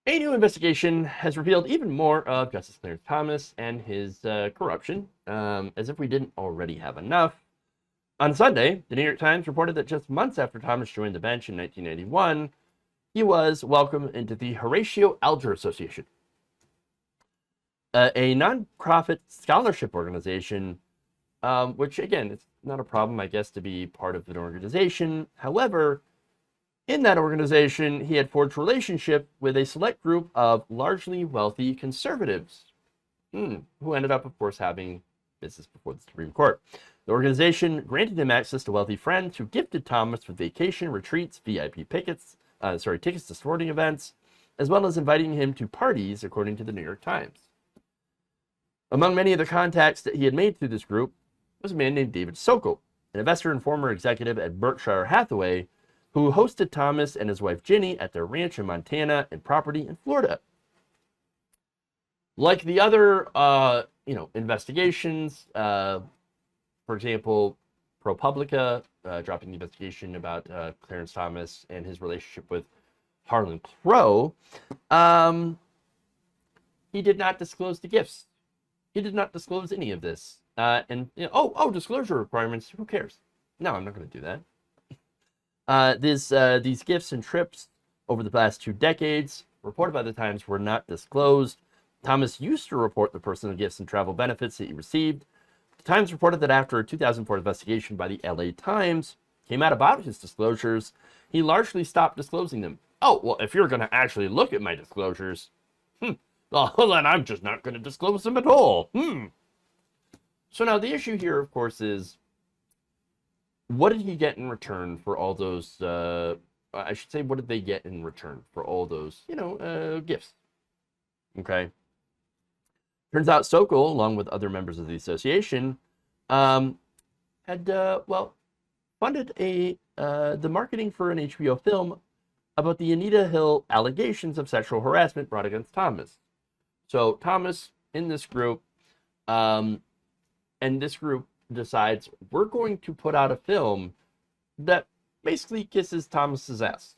A new investigation has revealed even more of Justice Clarence Thomas and his corruption, as if we didn't already have enough. On Sunday, the New York Times reported that just months after Thomas joined the bench in 1991, he was welcomed into the Horatio Alger Association, a nonprofit scholarship organization, which, again, it's not a problem, I guess, to be part of an organization. However, in that organization, he had forged relationship with a select group of largely wealthy conservatives, who ended up, of course, having business before the Supreme Court. The organization granted him access to wealthy friends who gifted Thomas with vacation retreats, VIP tickets to sporting events, as well as inviting him to parties, according to the New York Times. Among many of the contacts that he had made through this group was a man named David Sokol, an investor and former executive at Berkshire Hathaway, who hosted Thomas and his wife Ginny at their ranch in Montana and property in Florida. Like the other, investigations, for example, ProPublica dropping the investigation about Clarence Thomas and his relationship with Harlan Crow, he did not disclose the gifts. He did not disclose any of this. Disclosure requirements, who cares? No, I'm not going to do that. These gifts and trips over the past 2 decades, reported by the Times, were not disclosed. Thomas used to report the personal gifts and travel benefits that he received. The Times reported that after a 2004 investigation by the LA Times came out about his disclosures, he largely stopped disclosing them. Oh, well, if you're going to actually look at my disclosures, well, then I'm just not going to disclose them at all. So now the issue here, of course, is what did he get in return for all those, what did they get in return for all those, gifts? Okay. Turns out Sokol, along with other members of the association, had funded the marketing for an HBO film about the Anita Hill allegations of sexual harassment brought against Thomas. So Thomas in this group, and this group decides we're going to put out a film that basically kisses Thomas's ass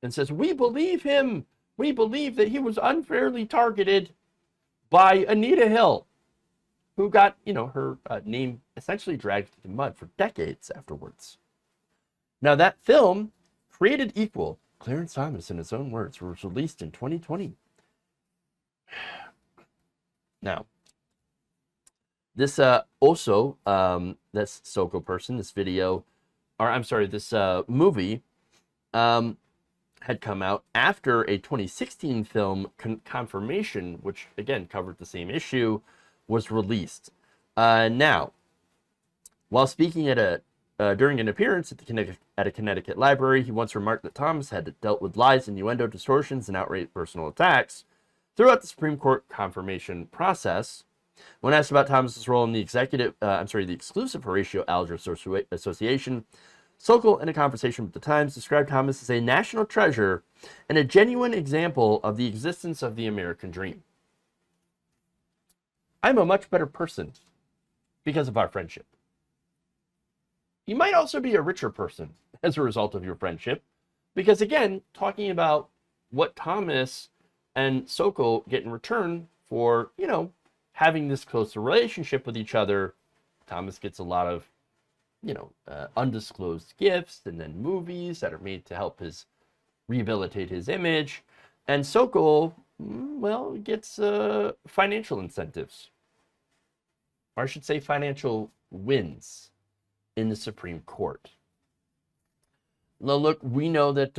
and says, we believe him. We believe that he was unfairly targeted by Anita Hill, who got, her name essentially dragged through the mud for decades afterwards. Now, that film, created equal, Clarence Thomas, in his own words, was released in 2020. Now, this this Sokol person, this movie, had come out after a 2016 film, Confirmation, which again covered the same issue, was released. Now, while speaking at during an appearance at a Connecticut library, he once remarked that Thomas had dealt with lies, innuendo, distortions, and outright personal attacks throughout the Supreme Court confirmation process. When asked about Thomas's role in the exclusive Horatio Alger Association, Sokol, in a conversation with the Times, described Thomas as a national treasure and a genuine example of the existence of the American dream. I'm a much better person because of our friendship. You might also be a richer person as a result of your friendship, because again, talking about what Thomas and Sokol get in return for, having this close relationship with each other. Thomas gets a lot of, undisclosed gifts and then movies that are made to help rehabilitate his image. And Sokol, gets financial incentives. Or I should say financial wins in the Supreme Court. Now, look, we know that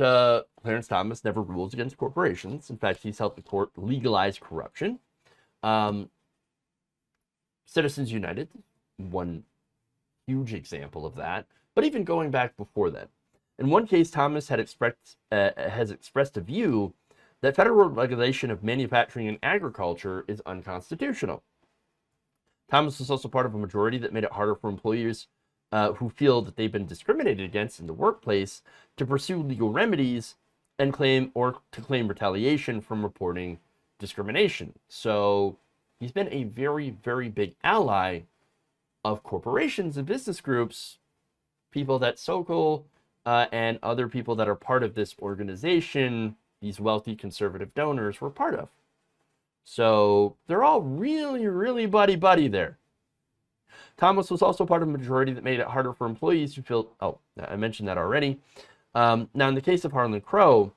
Clarence Thomas never rules against corporations. In fact, he's helped the court legalize corruption. Citizens United, one huge example of that. But even going back before that, in one case, Thomas has expressed a view that federal regulation of manufacturing and agriculture is unconstitutional. Thomas was also part of a majority that made it harder for employers who feel that they've been discriminated against in the workplace to pursue legal remedies and claim retaliation from reporting discrimination. So he's been a very, very big ally of corporations and business groups, people that Sokol and other people that are part of this organization these wealthy conservative donors were part of. So they're all really, really buddy-buddy there. Thomas was also part of a majority that made it harder for employees to feel, oh, I mentioned that already. Now, in the case of Harlan Crow,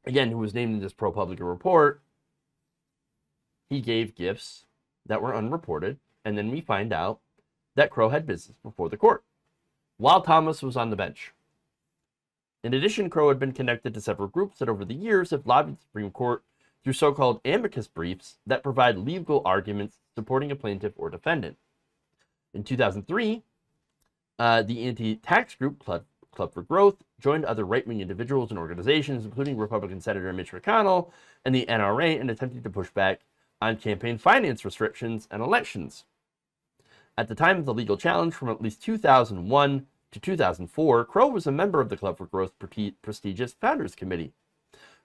again, who was named in this ProPublica report, he gave gifts that were unreported, and then we find out that Crow had business before the court, while Thomas was on the bench. In addition, Crow had been connected to several groups that over the years have lobbied the Supreme Court through so-called amicus briefs that provide legal arguments supporting a plaintiff or defendant. In 2003, the anti-tax group Club for Growth joined other right-wing individuals and organizations, including Republican Senator Mitch McConnell and the NRA, in attempting to push back on campaign finance restrictions and elections. At the time of the legal challenge from at least 2001 to 2004, Crow was a member of the Club for Growth prestigious Founders Committee.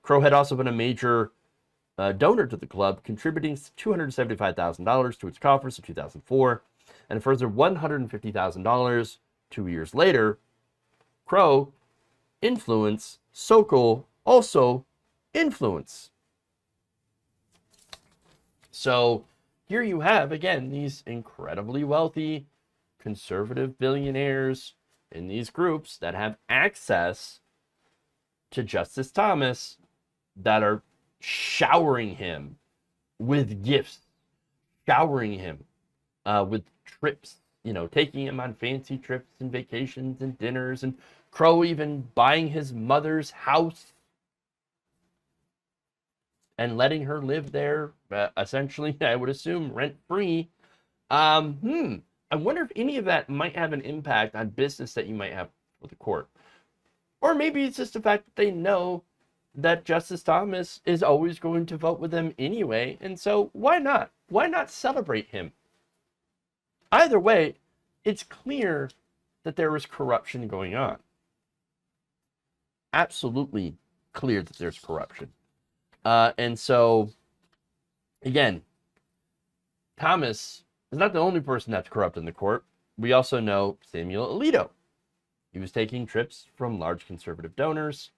Crow had also been a major donor to the club, contributing $275,000 to its coffers in 2004, and a further $150,000 2 years later. Crow, influence, Sokol, also influence. So here you have, again, these incredibly wealthy conservative billionaires in these groups that have access to Justice Thomas that are showering him with gifts, showering him with trips, taking him on fancy trips and vacations and dinners, and Crow even buying his mother's house and letting her live there, essentially, I would assume, rent-free. I wonder if any of that might have an impact on business that you might have with the court. Or maybe it's just the fact that they know that Justice Thomas is always going to vote with them anyway, and so why not? Why not celebrate him? Either way, it's clear that there is corruption going on. Absolutely clear that there's corruption. And so, again, Thomas is not the only person that's corrupt in the court. We also know Samuel Alito. He was taking trips from large conservative donors,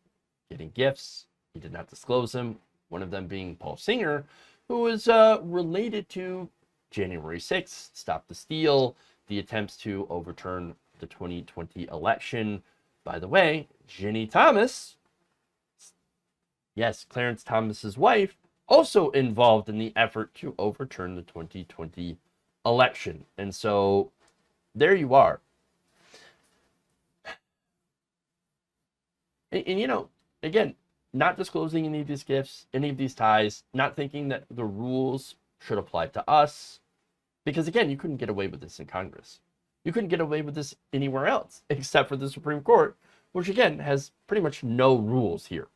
getting gifts. He did not disclose them, one of them being Paul Singer, who was related to January 6th, Stop the Steal, the attempts to overturn the 2020 election. By the way, Ginny Thomas, yes, Clarence Thomas's wife, also involved in the effort to overturn the 2020 election. And so there you are. And again, not disclosing any of these gifts, any of these ties, not thinking that the rules should apply to us. Because again, you couldn't get away with this in Congress. You couldn't get away with this anywhere else, except for the Supreme Court, which again has pretty much no rules here.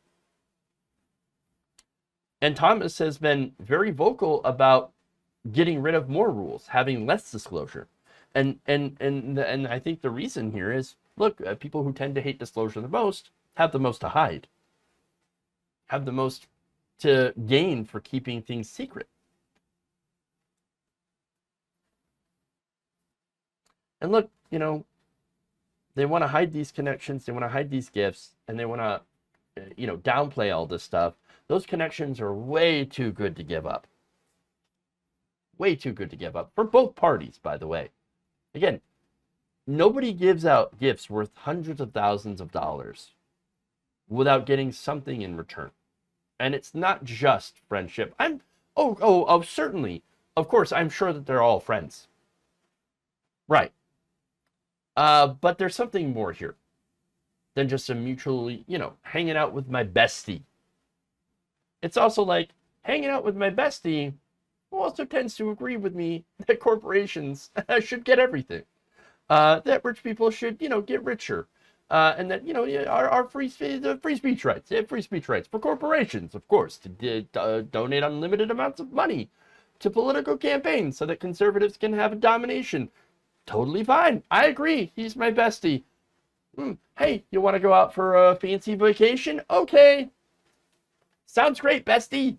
And Thomas has been very vocal about getting rid of more rules, having less disclosure. And I think the reason here is, look, people who tend to hate disclosure the most have the most to hide, have the most to gain for keeping things secret. And look, they want to hide these connections, they want to hide these gifts, and they want to, downplay all this stuff. Those connections are way too good to give up. Way too good to give up. For both parties, by the way. Again, nobody gives out gifts worth hundreds of thousands of dollars without getting something in return. And it's not just friendship. Certainly. Of course, I'm sure that they're all friends. Right. But there's something more here than just a mutually, hanging out with my bestie. It's also like hanging out with my bestie who also tends to agree with me that corporations should get everything. That rich people should, get richer. And that, our free speech rights. They have free speech rights for corporations, of course, to donate unlimited amounts of money to political campaigns so that conservatives can have a domination. Totally fine. I agree. He's my bestie. Hey, you want to go out for a fancy vacation? Okay. Sounds great, bestie.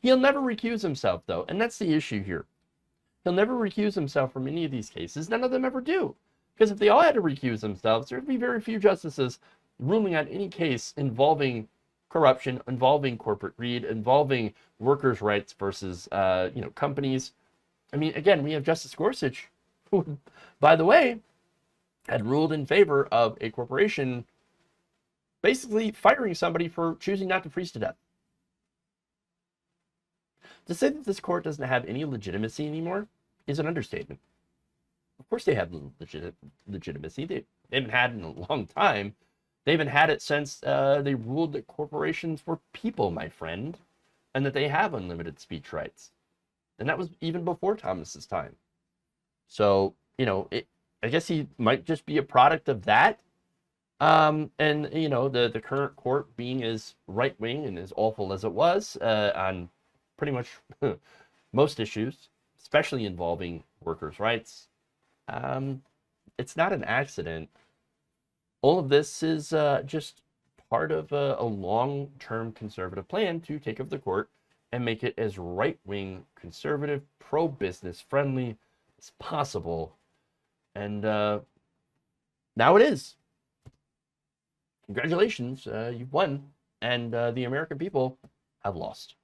He'll never recuse himself, though, and that's the issue here. He'll never recuse himself from any of these cases. None of them ever do. Because if they all had to recuse themselves, there would be very few justices ruling out any case involving corruption, involving corporate greed, involving workers' rights versus companies. I mean, again, we have Justice Gorsuch, who, by the way, had ruled in favor of a corporation basically firing somebody for choosing not to freeze to death. To say that this court doesn't have any legitimacy anymore is an understatement. Of course they have legitimacy. They haven't had it in a long time. They haven't had it since they ruled that corporations were people, my friend, and that they have unlimited speech rights. And that was even before Thomas's time. So, I guess he might just be a product of that. And, the current court being as right-wing and as awful as it was on pretty much most issues, especially involving workers' rights. It's not an accident. All of this is just part of a long-term conservative plan to take over the court and make it as right-wing, conservative, pro-business friendly as possible. And now it is. Congratulations, you've won. And the American people have lost.